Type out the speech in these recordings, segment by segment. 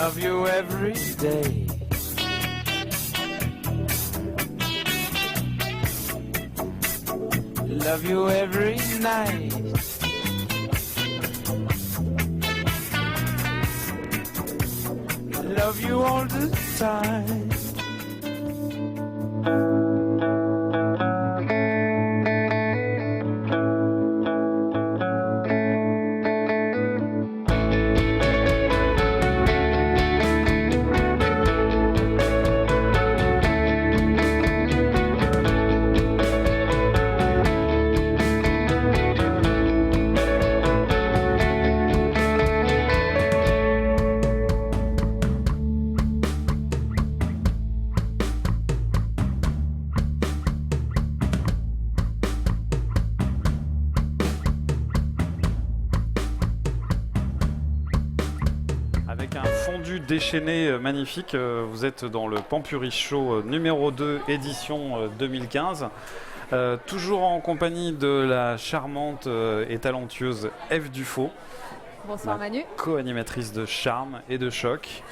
love you every day. Love you every night. Love you all the time. Déchaîné magnifique, vous êtes dans le Pampuri Show numéro 2 édition 2015, toujours en compagnie de la charmante et talentueuse Ève Dufaux. Bonsoir Manu. Co-animatrice de Charme et de Choc.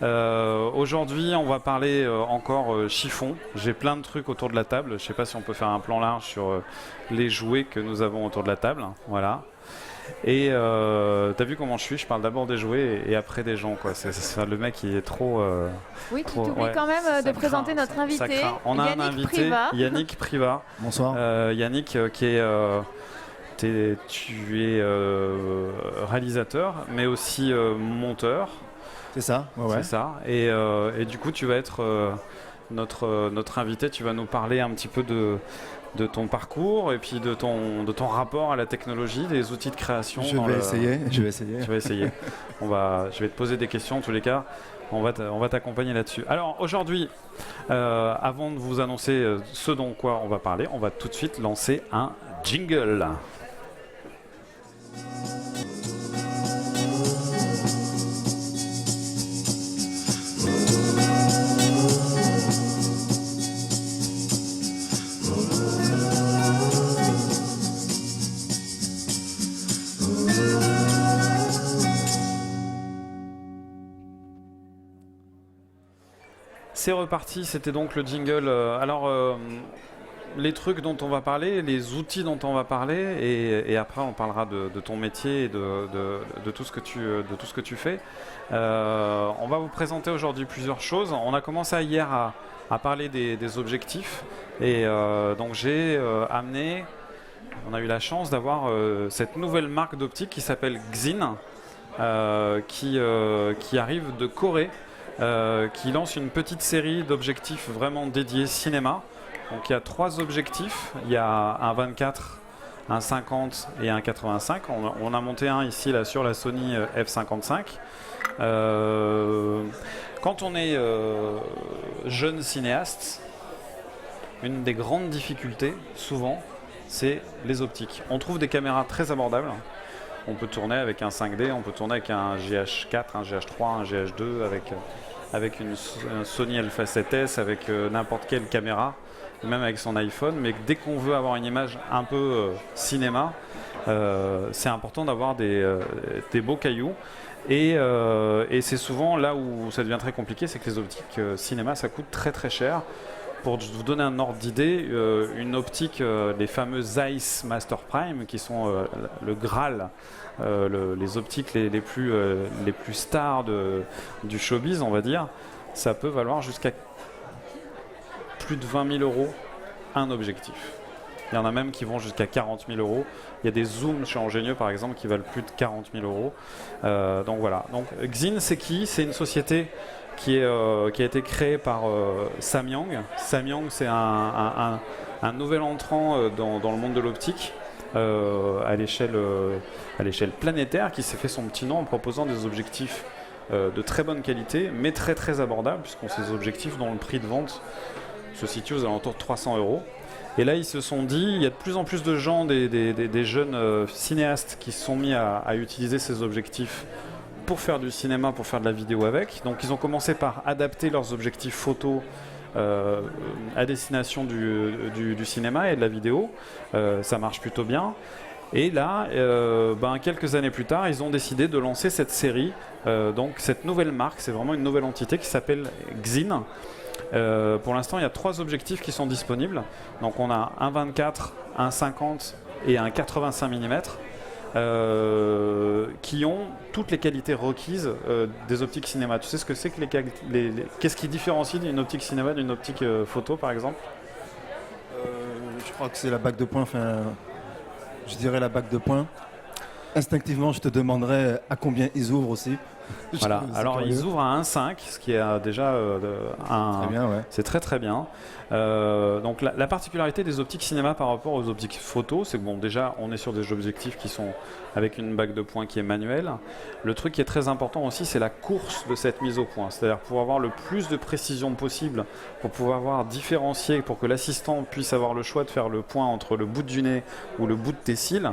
Aujourd'hui on va parler encore chiffon. J'ai plein de trucs autour de la table, je ne sais pas si on peut faire un plan large sur les jouets que nous avons autour de la table, voilà. Et t'as vu comment je suis, je parle d'abord des jouets et après des gens, quoi. C'est le mec qui est trop... oui, tu t'oublies quand même de présenter notre invité. On a Yannick un invité, Privat. Yannick Privat. Bonsoir. Yannick qui est... tu es réalisateur, mais aussi monteur. C'est ça, ouais. C'est ça. Et du coup, tu vas être notre invité, tu vas nous parler un petit peu de ton parcours et puis de ton rapport à la technologie, des outils de création. Je vais essayer. Tu vas essayer. Je vais te poser des questions en tous les cas. On va t'accompagner là-dessus. Alors aujourd'hui, avant de vous annoncer ce dont quoi on va parler, on va tout de suite lancer un jingle. C'est reparti, c'était donc le jingle. Les trucs dont on va parler, les outils dont on va parler, et après on parlera de ton métier et de tout ce que tu fais. On va vous présenter aujourd'hui plusieurs choses. On a commencé hier à parler des objectifs, et donc j'ai amené, on a eu la chance d'avoir cette nouvelle marque d'optique qui s'appelle Xin, qui arrive de Corée. Qui lance une petite série d'objectifs vraiment dédiés cinéma. Donc il y a 3 objectifs, il y a un 24, un 50 et un 85. On a monté un ici là, sur la Sony F55. Quand on est jeune cinéaste, une des grandes difficultés, souvent, c'est les optiques. On trouve des caméras très abordables. On peut tourner avec un 5D, on peut tourner avec un GH4, un GH3, un GH2, avec une Sony Alpha 7S, avec n'importe quelle caméra, même avec son iPhone. Mais dès qu'on veut avoir une image un peu cinéma, c'est important d'avoir des beaux cailloux. Et c'est souvent là où ça devient très compliqué, c'est que les optiques cinéma, ça coûte très très cher. Pour vous donner un ordre d'idée, une optique, les fameuses Zeiss Master Prime, qui sont le Graal, les optiques les plus stars du showbiz, on va dire, ça peut valoir jusqu'à plus de 20 000 euros un objectif. Il y en a même qui vont jusqu'à 40 000 euros. Il y a des zooms chez Angenieux, par exemple, qui valent plus de 40 000 euros. Donc voilà. Donc Xin, c'est qui ? C'est une société qui a été créé par Samyang. Samyang, c'est un nouvel entrant dans le monde de l'optique à l'échelle planétaire, qui s'est fait son petit nom en proposant des objectifs de très bonne qualité, mais très très abordables, puisqu'on ces objectifs dont le prix de vente se situe aux alentours de 300 euros. Et là, ils se sont dit, il y a de plus en plus de gens, des jeunes cinéastes qui se sont mis à utiliser ces objectifs pour faire du cinéma, pour faire de la vidéo avec. Donc ils ont commencé par adapter leurs objectifs photo à destination du cinéma et de la vidéo. Ça marche plutôt bien. Et là, quelques années plus tard, ils ont décidé de lancer cette série, donc cette nouvelle marque, c'est vraiment une nouvelle entité qui s'appelle Xine. Pour l'instant, il y a 3 objectifs qui sont disponibles. Donc on a un 24, un 50 et un 85 mm. Qui ont toutes les qualités requises des optiques cinéma. Tu sais ce que c'est que qu'est-ce qui différencie une optique cinéma d'une optique photo, par exemple? Je crois que c'est la bague de poing. Enfin, je dirais la bague de poing. Instinctivement, je te demanderais à combien ils ouvrent aussi. Voilà. Alors ils ouvrent à 1,5, ce qui est déjà très bien, ouais. C'est très très bien. Donc la particularité des optiques cinéma par rapport aux optiques photo, c'est que bon, déjà on est sur des objectifs qui sont avec une bague de poing qui est manuelle. Le truc qui est très important aussi, c'est la course de cette mise au point. C'est-à-dire pour avoir le plus de précision possible, pour pouvoir différencier, pour que l'assistant puisse avoir le choix de faire le point entre le bout du nez ou le bout de tes cils,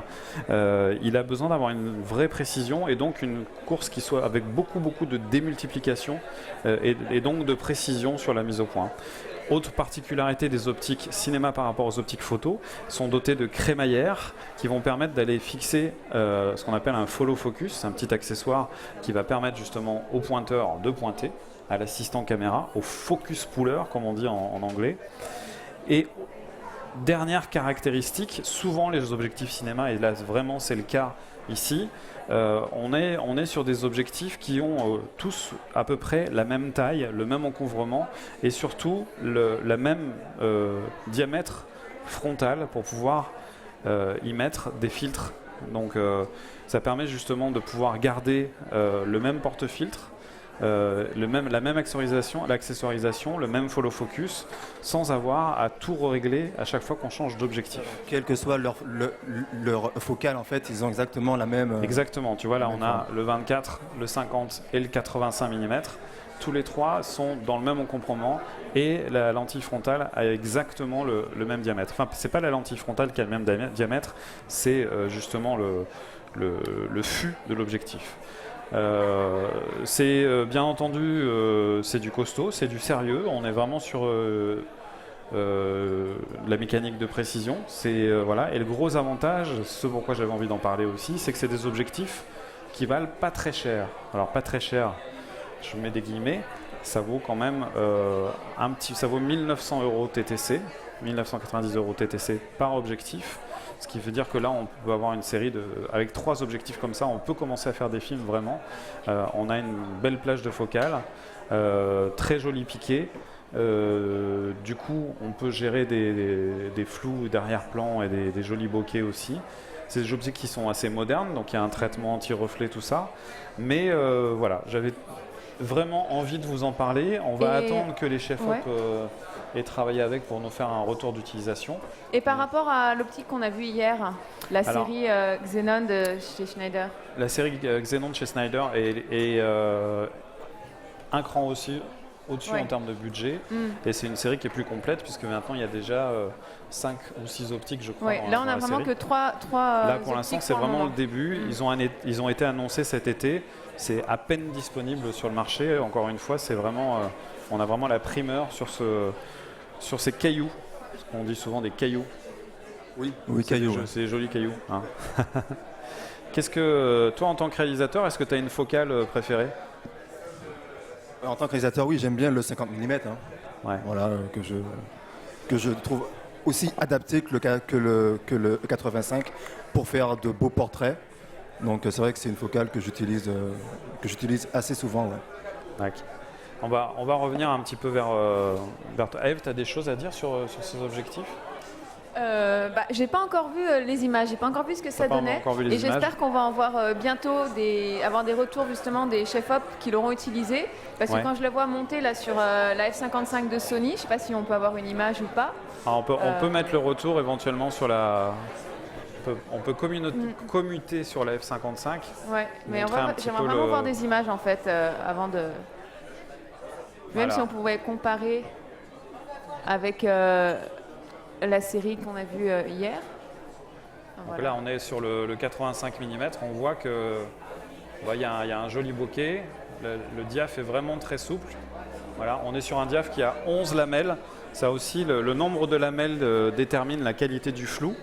il a besoin d'avoir une vraie précision et donc une course qui soit avec beaucoup de démultiplication et donc de précision sur la mise au point. Autre particularité des optiques cinéma par rapport aux optiques photo, sont dotées de crémaillères qui vont permettre d'aller fixer ce qu'on appelle un follow focus, c'est un petit accessoire qui va permettre justement au pointeur de pointer, à l'assistant caméra, au focus puller comme on dit en anglais. Et dernière caractéristique, souvent les objectifs cinéma, et là vraiment c'est le cas ici, on est sur des objectifs qui ont tous à peu près la même taille, le même encouvrement et surtout la même diamètre frontal pour pouvoir y mettre des filtres. Donc ça permet justement de pouvoir garder le même porte-filtre, la même l'accessoirisation, le même follow focus, sans avoir à tout régler à chaque fois qu'on change d'objectif. Quel que soit leur focal, en fait, ils ont exactement la même... Exactement, tu vois, là on a le 24, le 50 et le 85 mm. Tous les 3 sont dans le même encombrement et la lentille frontale a exactement le même diamètre. Enfin, c'est pas la lentille frontale qui a le même diamètre, c'est justement le fût de l'objectif. C'est bien entendu c'est du costaud, c'est du sérieux, on est vraiment sur la mécanique de précision, voilà. Et le gros avantage, ce pourquoi j'avais envie d'en parler aussi, c'est que c'est des objectifs qui valent pas très cher. Alors pas très cher, je mets des guillemets, ça vaut quand même ça vaut 1900 € TTC, 1990 € TTC par objectif. Ce qui veut dire que là, on peut avoir une série avec 3 objectifs comme ça, on peut commencer à faire des films vraiment. On a une belle plage de focale, très joli piqué. Du coup, on peut gérer des flous d'arrière-plan et des jolis bokeh aussi. C'est des objectifs qui sont assez modernes, donc il y a un traitement anti-reflet, tout ça. Mais voilà, j'avais vraiment envie de vous en parler. On va attendre que les chefs-op aient travaillé avec pour nous faire un retour d'utilisation. Et par rapport à l'optique qu'on a vue hier, la série Xenon de chez Schneider. La série Xenon de chez Schneider est un cran aussi au-dessus en termes de budget. Et c'est une série qui est plus complète puisque maintenant il y a déjà 5 ou 6 optiques, je crois. Là, on a vraiment que 3 Là, pour l'instant, c'est vraiment le début. Ils ont été annoncés cet été. C'est à peine disponible sur le marché. Encore une fois, c'est vraiment, on a vraiment la primeur sur ces cailloux. On dit souvent des cailloux. Oui, cailloux. C'est des jolis cailloux. Hein. Qu'est-ce que toi, en tant que réalisateur, est-ce que tu as une focale préférée? En tant que réalisateur, oui, j'aime bien le 50 mm. Hein. Ouais. Voilà, que je trouve aussi adapté que le 85 pour faire de beaux portraits. Donc c'est vrai que c'est une focale que j'utilise assez souvent. Ouais. On va revenir un petit peu vers toi. Eve, tu as des choses à dire sur ces objectifs? J'ai pas encore vu les images, j'ai pas encore vu ce que ça donnait. Et j'espère qu'on va en voir bientôt avoir des retours justement des chefs-op qui l'auront utilisé. Parce que quand je le vois monter là sur la F55 de Sony, je sais pas si on peut avoir une image ou pas. Alors, on peut mettre le retour éventuellement sur la... On peut commuter sur la F55. Ouais, mais j'aimerais vraiment voir des images en fait avant de... Même si on pouvait comparer avec la série qu'on a vue hier. Donc là, on est sur le 85 mm. On voit que y a un joli bokeh. Le diaph est vraiment très souple. Voilà, on est sur un diaph qui a 11 lamelles. Ça aussi, le nombre de lamelles détermine la qualité du flou.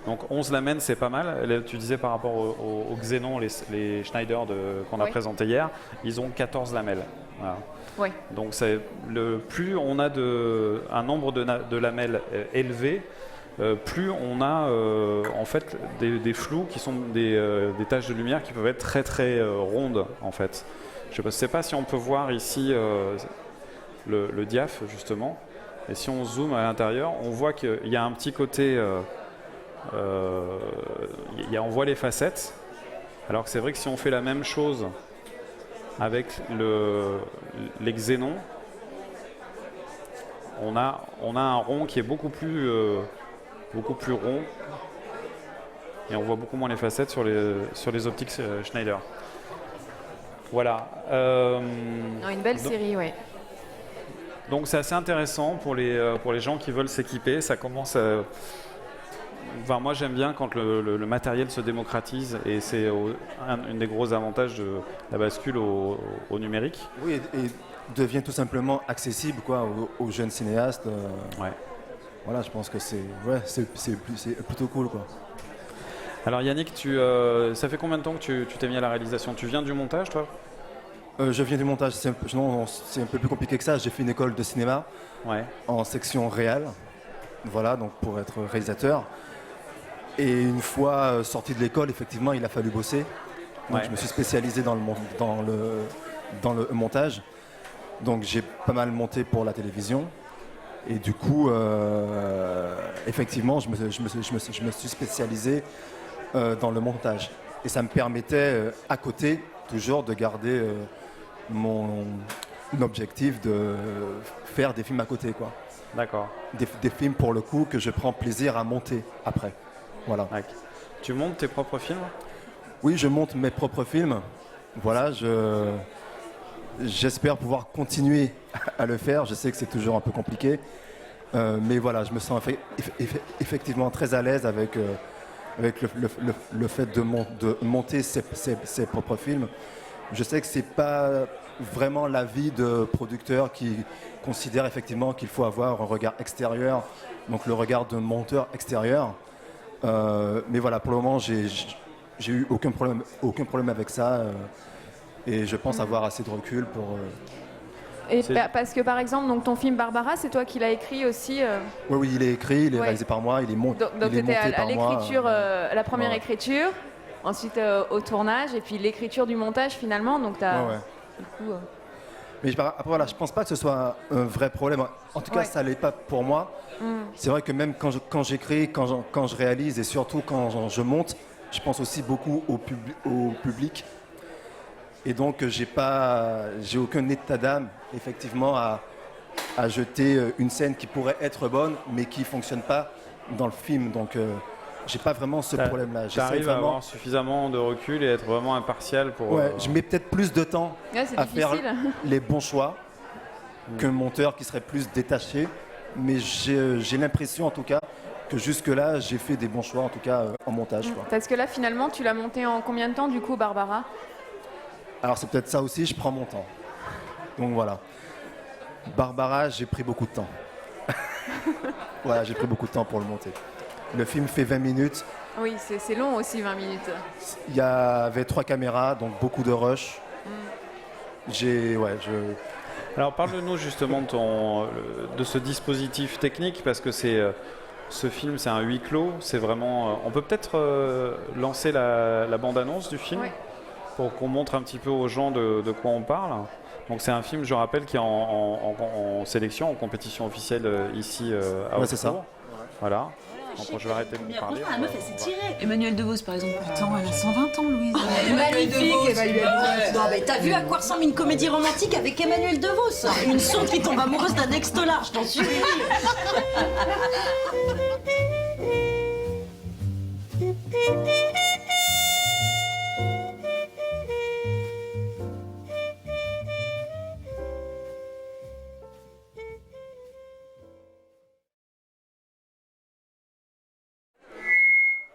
Donc 11 lamelles, c'est pas mal. Tu disais par rapport au Xenon, les Schneider qu'on a présentés hier, ils ont 14 lamelles. Voilà. Oui. Donc plus on a un nombre de lamelles élevé, plus on a en fait des flous qui sont des taches de lumière qui peuvent être très très rondes en fait. Je ne sais pas si on peut voir ici le diaph justement. Et si on zoome à l'intérieur, on voit qu'il y a un petit côté, on voit les facettes. Alors que c'est vrai que si on fait la même chose avec les xénons, on a un rond qui est beaucoup plus rond. Et on voit beaucoup moins les facettes sur les optiques Schneider. Voilà. Une belle série, oui. Donc c'est assez intéressant pour les gens qui veulent s'équiper. Ça commence à... Enfin, moi j'aime bien quand le matériel se démocratise et c'est un des gros avantages de la bascule au numérique. Oui, et devient tout simplement accessible quoi, aux jeunes cinéastes. Ouais. Voilà, je pense que c'est plutôt cool quoi. Alors Yannick, ça fait combien de temps que tu t'es mis à la réalisation? Tu viens du montage toi? Je viens du montage, c'est un peu plus compliqué que ça. J'ai fait une école de cinéma en section réal, voilà, donc pour être réalisateur. Et une fois sorti de l'école, effectivement, il a fallu bosser. Donc je me suis spécialisé dans le montage. Donc j'ai pas mal monté pour la télévision. Et du coup, effectivement, je me suis spécialisé dans le montage. Et ça me permettait, à côté, toujours de garder mon objectif de faire des films à côté, quoi. D'accord. Des films, pour le coup, que je prends plaisir à monter après. Voilà. Tu montes tes propres films? Oui, je monte mes propres films. Voilà, j'espère pouvoir continuer à le faire. Je sais que c'est toujours un peu compliqué. Mais voilà, je me sens effectivement très à l'aise avec le fait de monter ses propres films. Je sais que ce n'est pas vraiment l'avis de producteurs qui considèrent effectivement qu'il faut avoir un regard extérieur, donc le regard de monteur extérieur. Mais voilà, pour le moment, j'ai eu aucun problème avec ça. Et je pense avoir assez de recul pour... parce que par exemple, donc, ton film Barbara, c'est toi qui l'as écrit aussi Oui, il est écrit, il est réalisé par moi, il est monté par moi. Donc tu étais à l'écriture, la première écriture, ensuite au tournage, et puis l'écriture du montage finalement. Donc tu as... Du coup, Mais après, voilà, je pense pas que ce soit un vrai problème. En tout cas, ça l'est pas pour moi. C'est vrai que même quand j'écris, quand je réalise et surtout quand je monte, je pense aussi beaucoup au public. Et donc, j'ai aucun état d'âme, effectivement, à jeter une scène qui pourrait être bonne, mais qui fonctionne pas dans le film. Donc, j'ai pas vraiment ce problème-là. J'arrive à avoir suffisamment de recul et être vraiment impartial pour... je mets peut-être plus de temps à faire les bons choix qu'un monteur qui serait plus détaché. Mais j'ai l'impression, en tout cas, que jusque-là, j'ai fait des bons choix, en tout cas, en montage. Quoi. Parce que là, finalement, tu l'as monté en combien de temps, du coup, Barbara? Alors, c'est peut-être ça aussi, je prends mon temps. Donc, voilà. Barbara, j'ai pris beaucoup de temps. Voilà, j'ai pris beaucoup de temps pour le monter. Le film fait 20 minutes. Oui, c'est long aussi, 20 minutes. Il y avait 3 caméras, donc beaucoup de rush. Alors parle-nous justement de ce dispositif technique, parce que ce film, c'est un huis clos. C'est vraiment. On peut peut-être lancer la bande-annonce du film pour qu'on montre un petit peu aux gens de quoi on parle. Donc c'est un film, je rappelle, qui est en sélection, en compétition officielle ici à Augsbourg. C'est ça. Voilà. Donc, je vais arrêter de vous parler. La meuf, elle s'est tirée. Emmanuelle DeVos, par exemple. Attends, elle a 120 ans, Louise. Magnifique, Emmanuelle DeVos. Non, mais t'as vu à quoi ressemble une comédie romantique avec Emmanuelle DeVos? Une sonde qui tombe amoureuse d'un ex-dollar, je t'en supplie.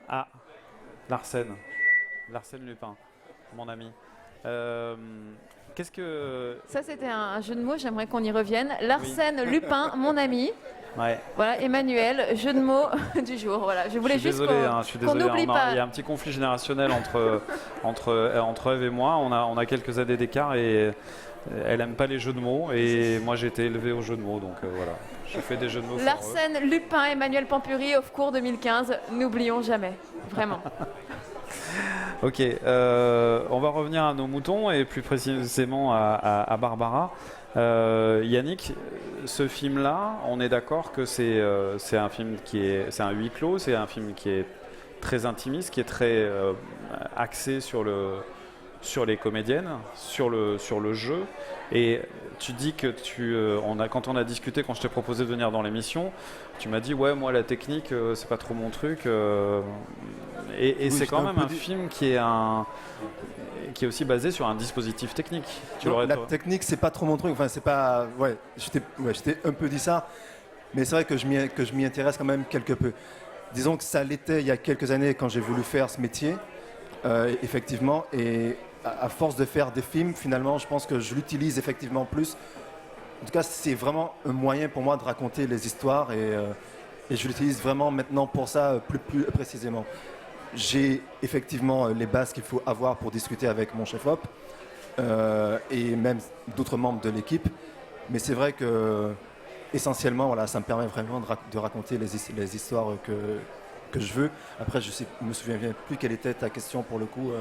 Ah, Larsen Lupin, mon ami. Qu'est-ce que... Ça, c'était un jeu de mots, j'aimerais qu'on y revienne. Larsen Lupin, mon ami. Ouais. Voilà, Emmanuel, jeu de mots du jour. Voilà, je voulais juste je suis désolé. n'oublie pas. Il y a un petit conflit générationnel entre Eve et moi. On a quelques années d'écart et elle aime pas les jeux de mots et moi j'ai été élevé aux jeux de mots, donc voilà. Je fais des jeux de mots. Larsen, Lupin, Emmanuel Pampuri, off cours 2015. N'oublions jamais, vraiment. Ok, on va revenir à nos moutons et plus précisément à Barbara. Yannick, ce film-là, on est d'accord que c'est un film c'est un huis clos, c'est un film qui est très intimiste, qui est très axé sur les comédiennes, sur le jeu. Et tu dis que quand on a discuté, quand je t'ai proposé de venir dans l'émission, tu m'as dit ouais, moi la technique c'est pas trop mon truc. Et oui, c'est quand même un film qui est aussi basé sur un dispositif technique. La technique c'est pas trop mon truc. Enfin c'est pas. Ouais, j'étais un peu dit ça, mais c'est vrai que je m'y intéresse quand même quelque peu. Disons que ça l'était il y a quelques années quand j'ai voulu faire ce métier, effectivement, et à force de faire des films, finalement, je pense que je l'utilise effectivement plus. En tout cas, c'est vraiment un moyen pour moi de raconter les histoires et je l'utilise vraiment maintenant pour ça plus précisément. J'ai effectivement les bases qu'il faut avoir pour discuter avec mon chef-op et même d'autres membres de l'équipe, mais c'est vrai que essentiellement, voilà, ça me permet vraiment de raconter les histoires que je veux. Après, je me souviens plus quelle était ta question pour le coup.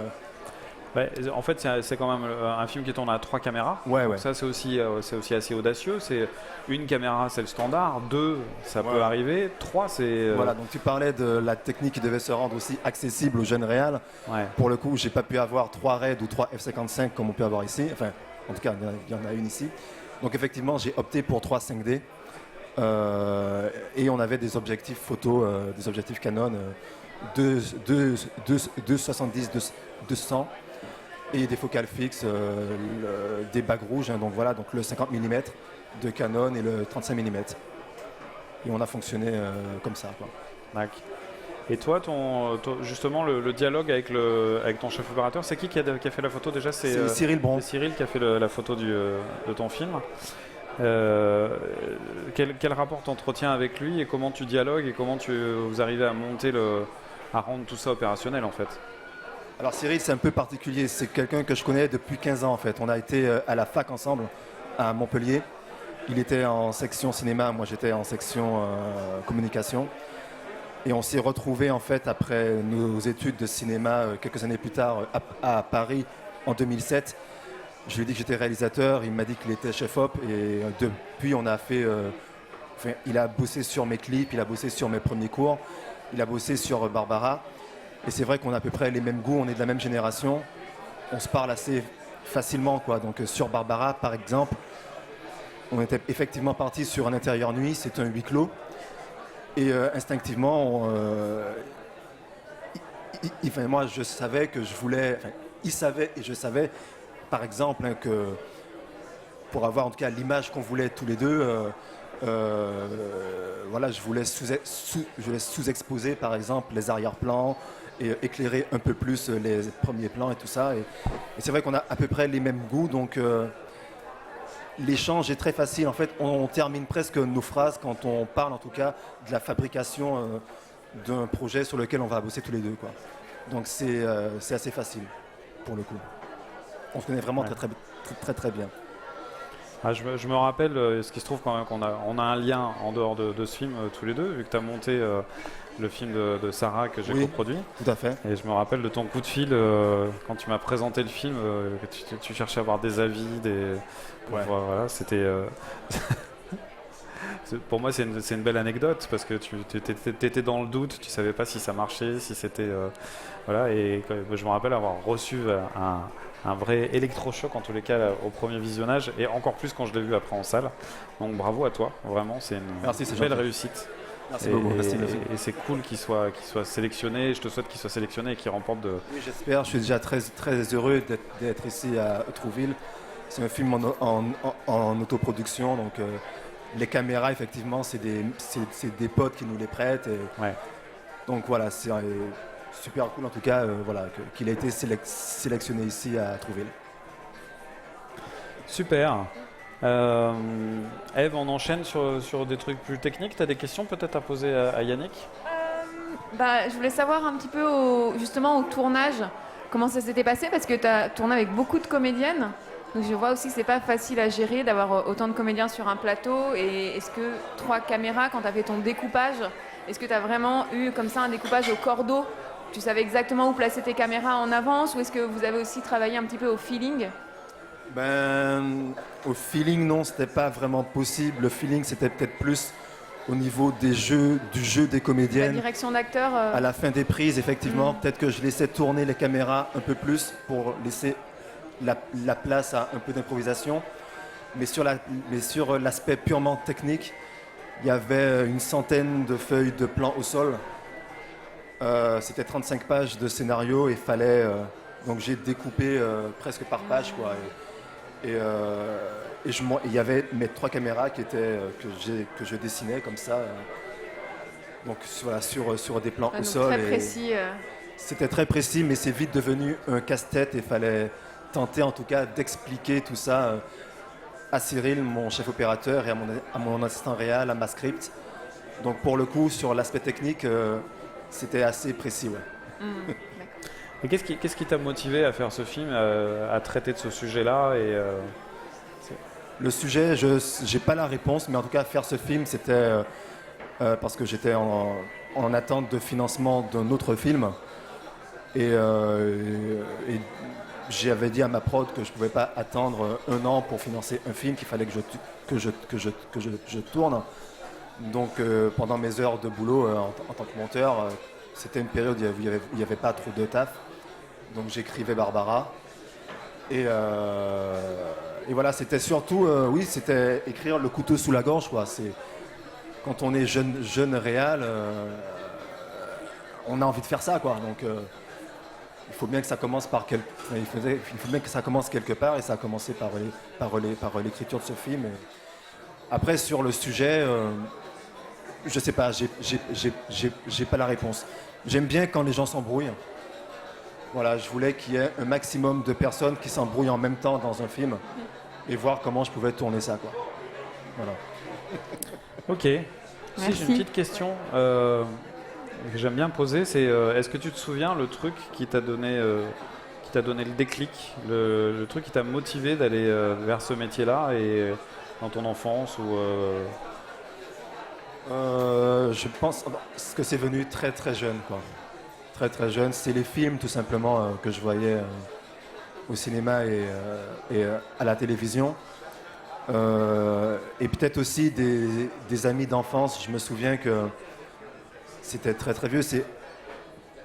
En fait, c'est quand même un film qui tourne à 3 caméras. Ouais. Ça, c'est aussi assez audacieux. C'est une caméra, c'est le standard. 2, ça peut arriver. 3, c'est... Voilà, donc tu parlais de la technique qui devait se rendre aussi accessible aux jeunes réals. Ouais. Pour le coup, j'ai pas pu avoir 3 RAID ou 3 F55 comme on peut avoir ici. Enfin, en tout cas, il y en a une ici. Donc effectivement, j'ai opté pour 3 5D. Et on avait des objectifs photo, des objectifs Canon 270-200 et des focales fixes, des bagues rouges, hein, donc voilà, donc le 50 mm de Canon et le 35 mm. Et on a fonctionné comme ça, quoi. D'accord. Et toi, justement, le dialogue avec ton chef opérateur, c'est qui a fait la photo déjà? C'est Cyril Bron. C'est Cyril qui a fait la photo de ton film. Quel rapport t'entretiens avec lui et comment tu dialogues et comment vous arrivez à rendre tout ça opérationnel en fait? Alors Cyril, c'est un peu particulier, c'est quelqu'un que je connais depuis 15 ans en fait. On a été à la fac ensemble à Montpellier. Il était en section cinéma, moi j'étais en section communication. Et on s'est retrouvés en fait après nos études de cinéma quelques années plus tard à Paris en 2007. Je lui ai dit que j'étais réalisateur, il m'a dit qu'il était chef-op et depuis on a fait... il a bossé sur mes clips, il a bossé sur mes premiers cours, il a bossé sur Barbara. Et c'est vrai qu'on a à peu près les mêmes goûts, on est de la même génération, on se parle assez facilement, quoi. Donc sur Barbara par exemple, on était effectivement parti sur un intérieur nuit, c'est un huis clos. Et instinctivement, moi je savais que je voulais... il savait et je savais... Par exemple, hein, que pour avoir en tout cas l'image qu'on voulait tous les deux, voilà, je voulais sous-exposer par exemple les arrière-plans et éclairer un peu plus les premiers plans et tout ça. Et c'est vrai qu'on a à peu près les mêmes goûts, donc l'échange est très facile. En fait, on termine presque nos phrases quand on parle en tout cas de la fabrication d'un projet sur lequel on va bosser tous les deux, quoi. Donc c'est assez facile pour le coup. On se connaît vraiment très bien. Ah, je me rappelle, ce qui se trouve quand même qu'on a un lien en dehors de ce film tous les deux, vu que tu as monté le film de Sarah que j'ai coproduit. Tout à fait. Et je me rappelle de ton coup de fil quand tu m'as présenté le film, que tu cherchais à avoir des avis, voilà, c'était... Pour moi, c'est une belle anecdote parce que tu étais dans le doute, tu savais pas si ça marchait, si c'était... voilà, et je me rappelle avoir reçu un vrai électrochoc en tous les cas au premier visionnage et encore plus quand je l'ai vu après en salle. Donc bravo à toi, vraiment, c'est une belle réussite. Merci beaucoup. Et c'est cool qu'il soit sélectionné, je te souhaite qu'il soit sélectionné et qu'il remporte de... Oui, j'espère, je suis déjà très heureux d'être ici à Trouville. C'est un film en autoproduction, donc les caméras, effectivement, c'est des potes qui nous les prêtent. Et, ouais. Donc voilà, c'est super cool en tout cas qu'il ait été sélectionné ici à Trouville. Super. Ève, on enchaîne sur des trucs plus techniques. Tu as des questions peut-être à poser à Yannick? Je voulais savoir un petit peu justement au tournage, comment ça s'était passé, parce que tu as tourné avec beaucoup de comédiennes. Donc je vois aussi que c'est pas facile à gérer d'avoir autant de comédiens sur un plateau. Et est-ce que 3 caméras, quand tu as fait ton découpage, est-ce que tu as vraiment eu comme ça un découpage au cordeau? Tu savais exactement où placer tes caméras en avance, ou est-ce que vous avez aussi travaillé un petit peu au feeling? Au feeling, non, c'était pas vraiment possible. Le feeling, c'était peut-être plus au niveau du jeu des comédiennes. La direction d'acteur. À la fin des prises, effectivement, peut-être que je laissais tourner les caméras un peu plus pour laisser la place à un peu d'improvisation. Mais sur l'aspect purement technique, il y avait une centaine de feuilles de plan au sol. C'était 35 pages de scénario et fallait. Donc j'ai découpé presque par page, quoi. Et il y avait mes 3 caméras que je dessinais comme ça. Donc voilà, sur des plans au sol. Très précis. C'était très précis, mais c'est vite devenu un casse-tête et il fallait tenter en tout cas d'expliquer tout ça à Cyril, mon chef opérateur, et à mon assistant réal, à ma script. Donc pour le coup, sur l'aspect technique, c'était assez précis. Ouais. Et qu'est-ce qui t'a motivé à faire ce film, à traiter de ce sujet-là Le sujet, je n'ai pas la réponse, mais en tout cas, faire ce film, c'était parce que j'étais en attente de financement d'un autre film. Et j'avais dit à ma prod que je ne pouvais pas attendre 1 an pour financer un film, qu'il fallait que je tourne. Donc pendant mes heures de boulot en tant que monteur, c'était une période où il n'y avait pas trop de taf. Donc j'écrivais Barbara. Et voilà, c'était surtout, c'était écrire le couteau sous la gorge, quoi. Quand on est jeune réal, on a envie de faire ça, quoi. Donc il faut bien que ça commence il faut bien que ça commence quelque part, et ça a commencé par l'écriture de ce film. Et après, sur le sujet, je sais pas, j'ai pas la réponse. J'aime bien quand les gens s'embrouillent. Voilà, je voulais qu'il y ait un maximum de personnes qui s'embrouillent en même temps dans un film et voir comment je pouvais tourner ça, quoi. Voilà. Ok. Si j'ai une petite question que j'aime bien poser, c'est est-ce que tu te souviens le truc qui t'a donné le déclic, le truc qui t'a motivé d'aller vers ce métier-là et dans ton enfance ou Je pense que c'est venu très très jeune, quoi. Très très jeune. C'est les films tout simplement que je voyais au cinéma et à la télévision. Et peut-être aussi des amis d'enfance. Je me souviens que c'était très très vieux. C'est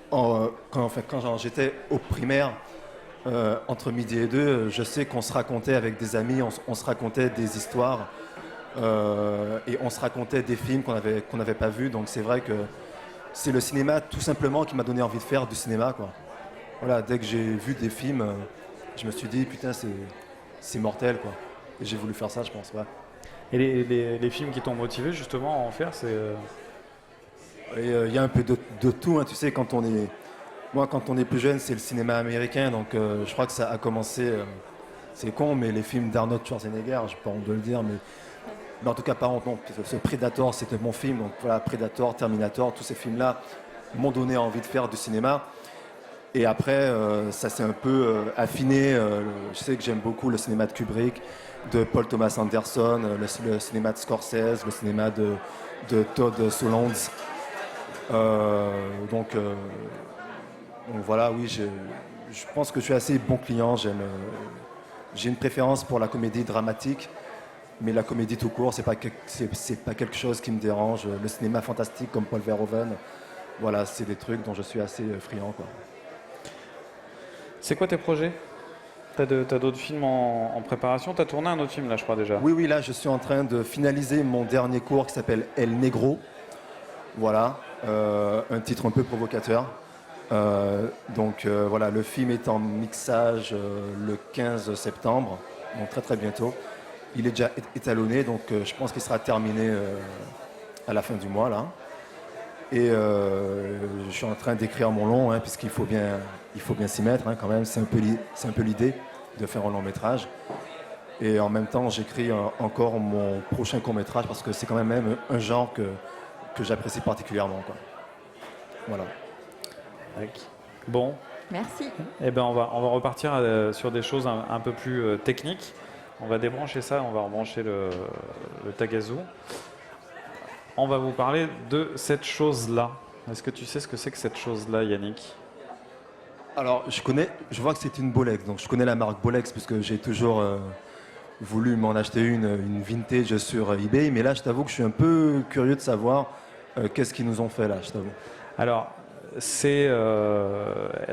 quand j'étais au primaire, entre midi et 2, je sais qu'on se racontait avec des amis, on se racontait des histoires et on se racontait des films qu'on n'avait pas vus. Donc c'est vrai que c'est le cinéma tout simplement qui m'a donné envie de faire du cinéma, quoi. Voilà, dès que j'ai vu des films, je me suis dit putain, c'est mortel, quoi. Et j'ai voulu faire ça, je pense. Ouais. Et les films qui t'ont motivé justement à en faire, c'est il y a un peu de tout, hein. Tu sais, quand on est plus jeune, c'est le cinéma américain, donc je crois que ça a commencé, c'est con, mais les films d'Arnold Schwarzenegger, j'ai pas honte de le dire, mais en tout cas pas honte, non. Ce Predator, c'était mon film, donc voilà, Predator, Terminator, tous ces films-là m'ont donné envie de faire du cinéma. Et après, ça s'est un peu affiné. Je sais que j'aime beaucoup le cinéma de Kubrick, de Paul Thomas Anderson, le cinéma de Scorsese, le cinéma de Todd Solondz. Donc voilà, oui, je pense que je suis assez bon client. J'ai une préférence pour la comédie dramatique, mais la comédie tout court, c'est pas quelque chose qui me dérange. Le cinéma fantastique comme Paul Verhoeven, voilà, c'est des trucs dont je suis assez friand, quoi. C'est quoi tes projets? T'as d'autres films en préparation? T'as tourné un autre film là, je crois déjà. Oui, là, je suis en train de finaliser mon dernier cours qui s'appelle El Negro. Voilà, un titre un peu provocateur. Voilà, le film est en mixage le 15 septembre, donc très très bientôt. Il est déjà étalonné, donc je pense qu'il sera terminé à la fin du mois, là. Et je suis en train d'écrire mon long, hein, puisqu'il faut bien s'y mettre, hein, quand même. C'est un peu l'idée de faire un long métrage. Et en même temps, j'écris encore mon prochain court-métrage parce que c'est quand même un genre que j'apprécie particulièrement, quoi. Voilà. Bon. Merci. Eh ben on va repartir sur des choses un peu plus techniques. On va débrancher ça, on va rebrancher le Tagazu. On va vous parler de cette chose-là. Est-ce que tu sais ce que c'est que cette chose-là, Yannick? Alors, je vois que c'est une Bolex, donc je connais la marque Bolex parce que j'ai toujours voulu m'en acheter une vintage sur eBay, mais là, je t'avoue que je suis un peu curieux de savoir qu'est-ce qu'ils nous ont fait là, je t'avoue. Alors,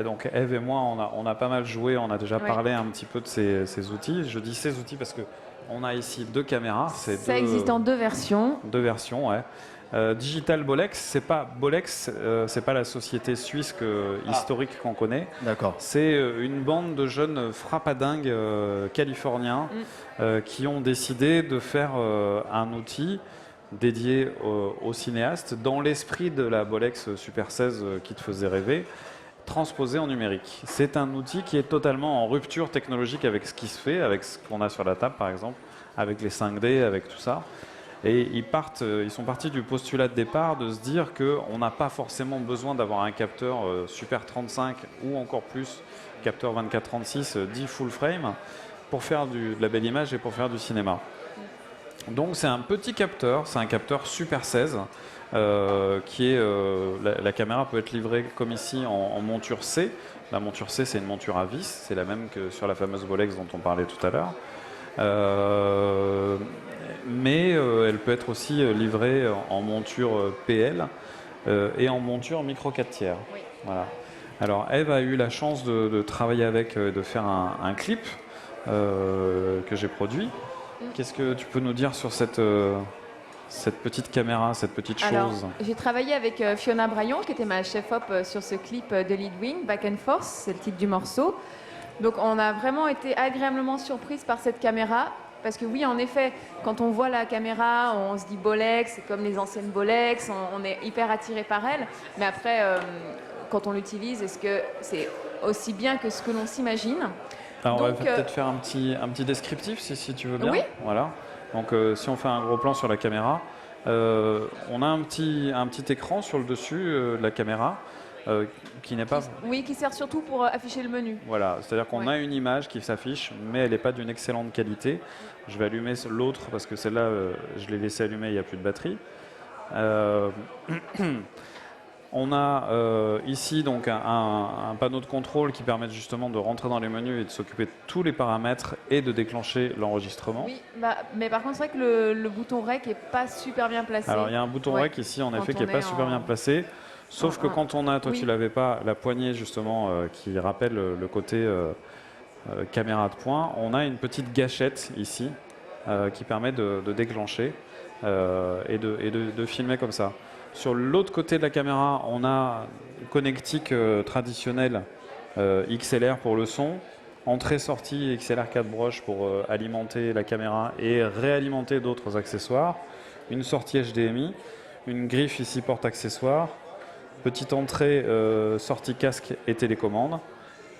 donc Eve et moi, on a pas mal joué, on a déjà parlé un petit peu de ces outils. Je dis ces outils parce que on a ici 2 caméras. Ça existe en 2 versions. 2 versions, ouais. Digital Bolex, c'est pas Bolex, c'est pas la société suisse historique qu'on connaît. D'accord. C'est une bande de jeunes frappadingues californiens qui ont décidé de faire un outil dédié aux cinéastes dans l'esprit de la Bolex Super 16 qui te faisait rêver, transposé en numérique. C'est un outil qui est totalement en rupture technologique avec ce qui se fait, avec ce qu'on a sur la table par exemple, avec les 5D, avec tout ça. Et ils sont partis du postulat de départ de se dire qu'on n'a pas forcément besoin d'avoir un capteur Super 35 ou encore plus, capteur 24-36, 10 full frame, pour faire de la belle image et pour faire du cinéma. Donc c'est un petit capteur, c'est un capteur Super 16, qui est, la caméra peut être livrée comme ici en monture C. La monture C, c'est une monture à vis, c'est la même que sur la fameuse Bolex dont on parlait tout à l'heure. Mais elle peut être aussi livrée en monture PL et en monture micro 4 tiers. Oui. Voilà. Alors Eve a eu la chance de travailler avec, de faire un clip que j'ai produit. Qu'est-ce que tu peux nous dire sur cette petite caméra, cette petite chose? J'ai travaillé avec Fiona Braillon, qui était ma chef-op sur ce clip de Lead Wing, Back and Forth, c'est le titre du morceau. Donc on a vraiment été agréablement surprise par cette caméra. Parce que oui, en effet, quand on voit la caméra, on se dit Bolex, c'est comme les anciennes Bolex, on est hyper attiré par elle. Mais après, quand on l'utilise, est-ce que c'est aussi bien que ce que l'on s'imagine? Alors on va peut-être faire un petit descriptif si tu veux bien. Oui. Voilà. Donc si on fait un gros plan sur la caméra, on a un petit écran sur le dessus de la caméra. Qui n'est pas... Oui, qui sert surtout pour afficher le menu. Voilà, c'est-à-dire qu'on a une image qui s'affiche, mais elle n'est pas d'une excellente qualité. Je vais allumer l'autre parce que celle-là, je l'ai laissée allumée, il n'y a plus de batterie. On a ici donc un panneau de contrôle qui permet justement de rentrer dans les menus et de s'occuper de tous les paramètres et de déclencher l'enregistrement. Oui, mais par contre, c'est vrai que le bouton REC n'est pas super bien placé. Alors, il y a un bouton REC ici, en effet, qui n'est pas super bien placé. Sauf que quand on a, toi tu l'avais pas, la poignée justement qui rappelle le côté caméra de poing, on a une petite gâchette ici qui permet de déclencher et de filmer comme ça. Sur l'autre côté de la caméra, on a une connectique traditionnelle XLR pour le son, entrée-sortie XLR 4 broches pour alimenter la caméra et réalimenter d'autres accessoires, une sortie HDMI, une griffe ici porte accessoires, petite entrée, sortie casque et télécommande.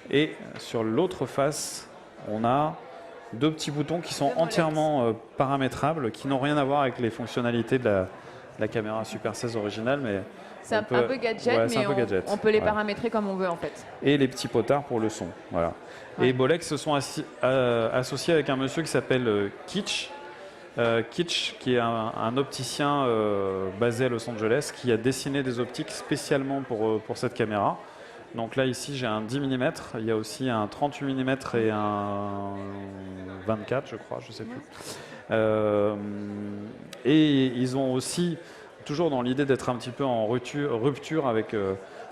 Et sur l'autre face, on a 2 petits boutons qui sont entièrement paramétrables, qui n'ont rien à voir avec les fonctionnalités de la caméra Super 16 originale. Mais c'est un peu gadget, mais on peut les paramétrer comme on veut en fait. Et les petits potards pour le son. Voilà. Ouais. Et Bolex se sont associés avec un monsieur qui s'appelle Kitsch. Kitsch, qui est un opticien basé à Los Angeles, qui a dessiné des optiques spécialement pour cette caméra. Donc là, ici, j'ai un 10 mm, il y a aussi un 38 mm et un 24, je crois, je ne sais plus. Et ils ont aussi, toujours dans l'idée d'être un petit peu en rupture avec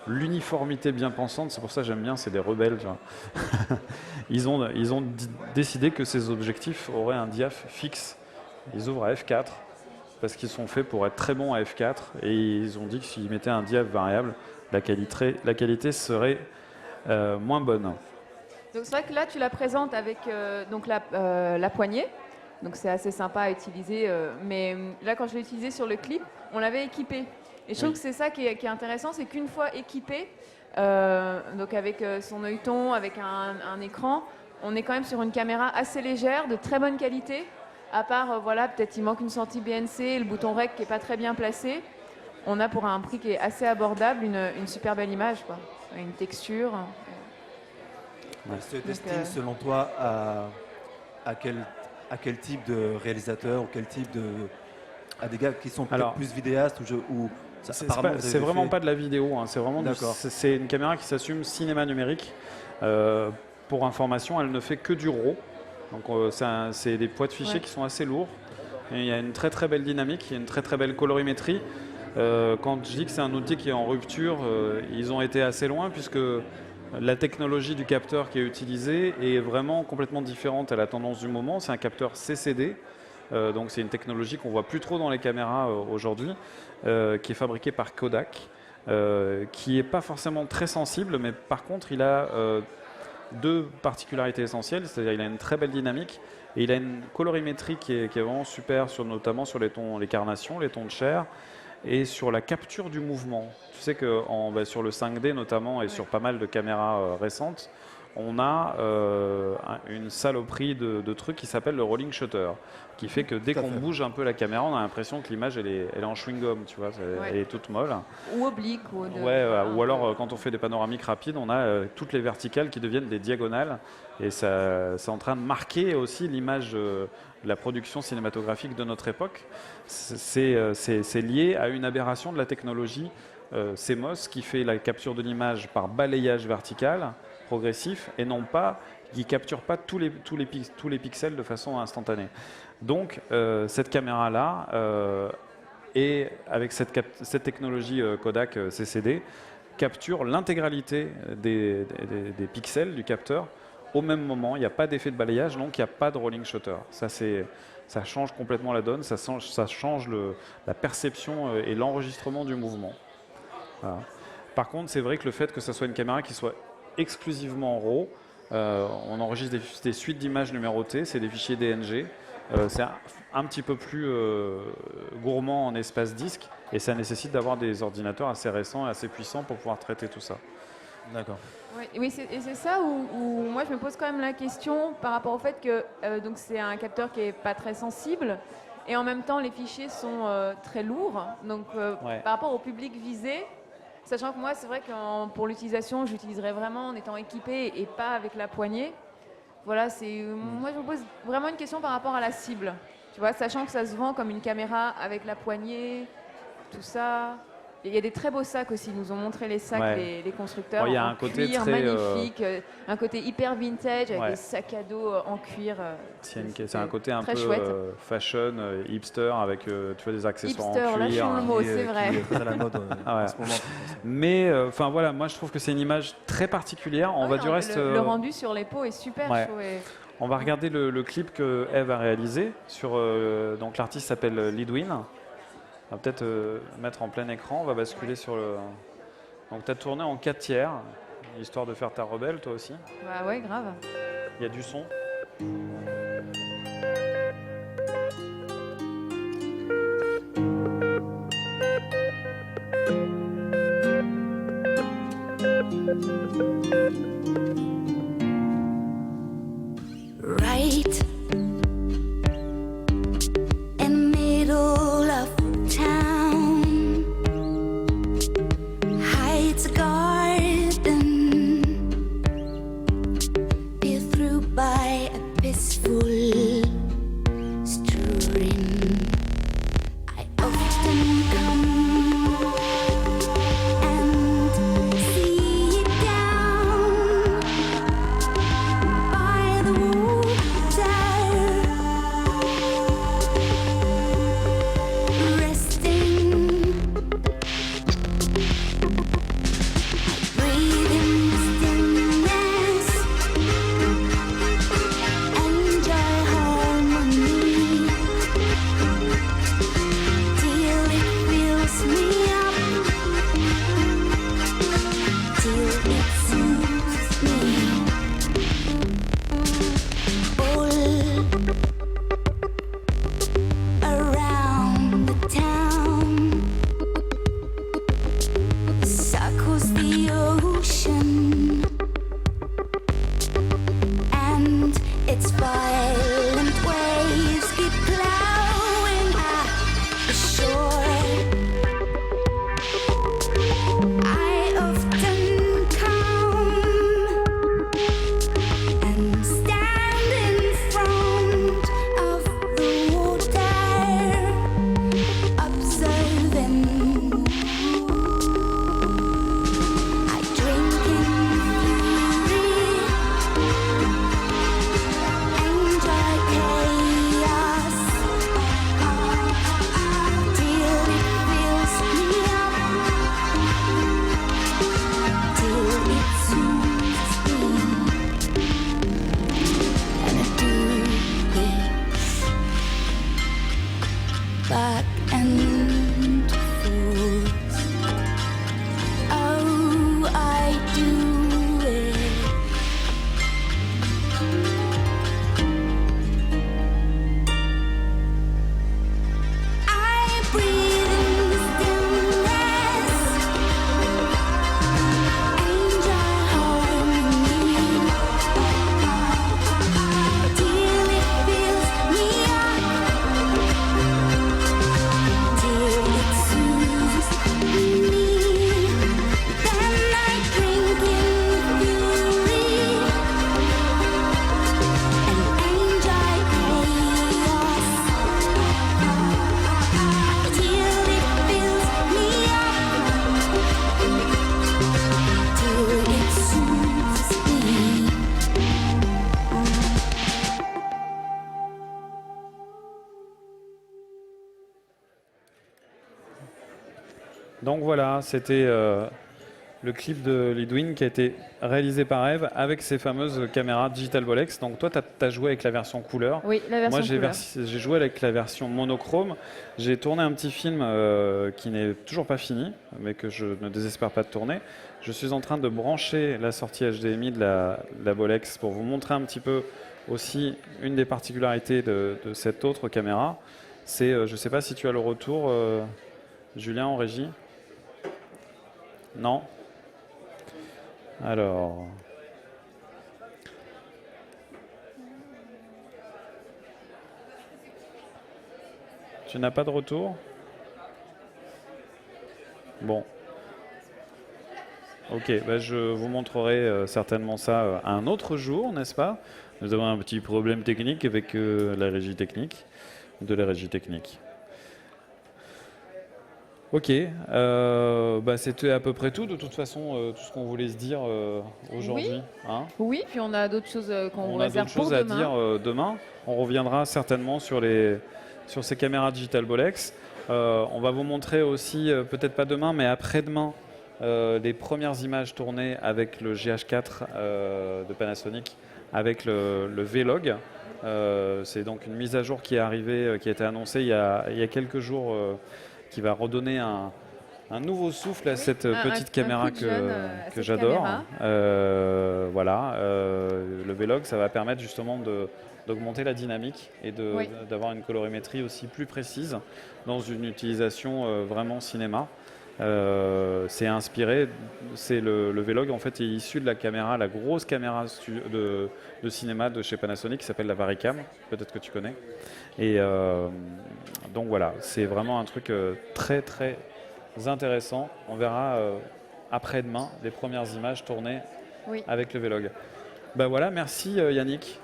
l'uniformité bien pensante, c'est pour ça que j'aime bien, c'est des rebelles. Ils ont décidé que ces objectifs auraient un diaph fixe. Ils ouvrent à f4 parce qu'ils sont faits pour être très bons à f4 et ils ont dit que s'ils mettaient un diaph variable, la qualité serait moins bonne. Donc c'est vrai que là tu la présentes avec donc la poignée, donc c'est assez sympa à utiliser, mais là quand je l'ai utilisé sur le clip, on l'avait équipé. Et je trouve que c'est ça qui est intéressant, c'est qu'une fois équipé, donc avec son œilleton, avec un écran, on est quand même sur une caméra assez légère, de très bonne qualité. À part, voilà, peut-être il manque une sortie BNC, le bouton REC qui n'est pas très bien placé. On a pour un prix qui est assez abordable une super belle image, quoi. Une texture. Elle se destine selon toi à quel type de réalisateur ou quel type de... à des gars qui sont peut-être plus vidéastes ou c'est vraiment pas de la vidéo, hein. C'est une caméra qui s'assume cinéma numérique. Pour information, elle ne fait que du RAW. Donc c'est des poids de fichiers qui sont assez lourds. Et il y a une très très belle dynamique, il y a une très très belle colorimétrie. Quand je dis que c'est un outil qui est en rupture, ils ont été assez loin puisque la technologie du capteur qui est utilisée est vraiment complètement différente à la tendance du moment. C'est un capteur CCD, donc c'est une technologie qu'on voit plus trop dans les caméras aujourd'hui, qui est fabriquée par Kodak, qui n'est pas forcément très sensible, mais par contre il a deux particularités essentielles, c'est-à-dire il a une très belle dynamique et il a une colorimétrie qui est vraiment super, notamment sur les tons, les carnations, les tons de chair et sur la capture du mouvement. Tu sais que sur le 5D notamment et sur pas mal de caméras récentes, on a une saloperie de trucs qui s'appelle le rolling shutter, qui fait que dès qu'on bouge un peu la caméra, on a l'impression que l'image elle est en chewing-gum, tu vois, elle est toute molle. Ou oblique. Ou alors quand on fait des panoramiques rapides, on a toutes les verticales qui deviennent des diagonales, et c'est en train de marquer aussi l'image de la production cinématographique de notre époque. C'est lié à une aberration de la technologie CMOS qui fait la capture de l'image par balayage vertical progressif et non pas, qui capture pas tous les pixels de façon instantanée. Donc cette caméra-là, et avec cette technologie Kodak CCD, capture l'intégralité des pixels du capteur au même moment. Il n'y a pas d'effet de balayage, donc il n'y a pas de rolling shutter. Ça change complètement la donne, ça change la perception et l'enregistrement du mouvement. Voilà. Par contre, c'est vrai que le fait que ce soit une caméra qui soit exclusivement RAW, on enregistre des suites d'images numérotées, c'est des fichiers DNG, c'est un petit peu plus gourmand en espace disque et ça nécessite d'avoir des ordinateurs assez récents et assez puissants pour pouvoir traiter tout ça. D'accord. Oui, et c'est ça où moi je me pose quand même la question par rapport au fait que donc c'est un capteur qui n'est pas très sensible et en même temps les fichiers sont très lourds. Donc par rapport au public visé, sachant que moi, c'est vrai que pour l'utilisation, j'utiliserais vraiment en étant équipé et pas avec la poignée. Voilà, moi, je me pose vraiment une question par rapport à la cible. Tu vois, sachant que ça se vend comme une caméra avec la poignée, tout ça. Il y a des très beaux sacs aussi. Ils nous ont montré les sacs, les constructeurs. Il y a en un côté cuir très magnifique, un côté hyper vintage avec des sacs à dos en cuir. C'est un côté un peu fashion, hipster, avec tu vois, des accessoires hipster, en cuir. Lâchons le mot, c'est vrai. Qui est très à la mode en ce moment. Mais enfin voilà, moi je trouve que c'est une image très particulière. Le rendu sur les peaux est super chaud. On va regarder le clip que Eve a réalisé. Donc l'artiste s'appelle Lidwin. On va peut-être mettre en plein écran, on va basculer sur le... Donc tu as tourné en 4/3, histoire de faire ta rebelle toi aussi. Bah ouais, grave. Il y a du son. Right in middle of town hides a garden built through by a peaceful stream. I often come and see it down by the water, resting. I breathe in the stillness, enjoy Donc voilà, c'était le clip de Lidwin qui a été réalisé par Eve avec ses fameuses caméras Digital Bolex. Donc toi, tu as joué avec la version couleur. Oui, la version couleur. Moi, j'ai joué avec la version monochrome. J'ai tourné un petit film qui n'est toujours pas fini, mais que je ne désespère pas de tourner. Je suis en train de brancher la sortie HDMI de la Bolex pour vous montrer un petit peu aussi une des particularités de cette autre caméra. C'est, je ne sais pas si tu as le retour, Julien, en régie. Non? Alors... Tu n'as pas de retour? Bon. Ok, bah je vous montrerai certainement ça un autre jour, n'est-ce pas? Nous avons un petit problème technique avec la régie technique, de la régie technique. Ok, bah c'était à peu près tout. De toute façon, tout ce qu'on voulait se dire aujourd'hui. Oui. Hein, oui, puis on a d'autres choses qu'on on a réserve d'autres pour choses à demain. dire demain. On reviendra certainement sur ces caméras Digital Bolex. On va vous montrer aussi, peut-être pas demain, mais après-demain, les premières images tournées avec le GH4 de Panasonic, avec le V-Log. C'est donc une mise à jour qui est arrivée, qui a été annoncée il y a quelques jours, qui va redonner un nouveau souffle à cette petite caméra que j'adore. Voilà, le V-Log, ça va permettre justement d'augmenter la dynamique et d'avoir une colorimétrie aussi plus précise dans une utilisation vraiment cinéma. C'est inspiré, le V-Log en fait est issu de la caméra, la grosse caméra de cinéma de chez Panasonic qui s'appelle la Varicam, peut-être que tu connais. Et donc voilà, c'est vraiment un truc très très intéressant. On verra après-demain les premières images tournées avec le V-Log. Ben voilà, merci Yannick.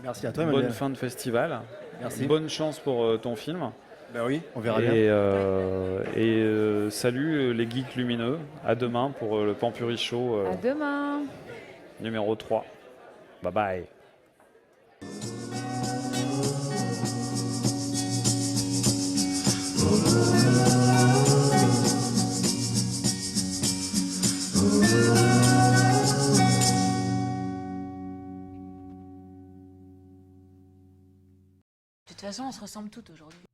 Merci à toi. Bonne fin de festival. Merci. Bonne chance pour ton film. Ben oui, on verra bien. Et salut les geeks lumineux. À demain pour le Pampuri Show. À demain. Numéro 3. Bye bye. De toute façon, on se ressemble toutes aujourd'hui.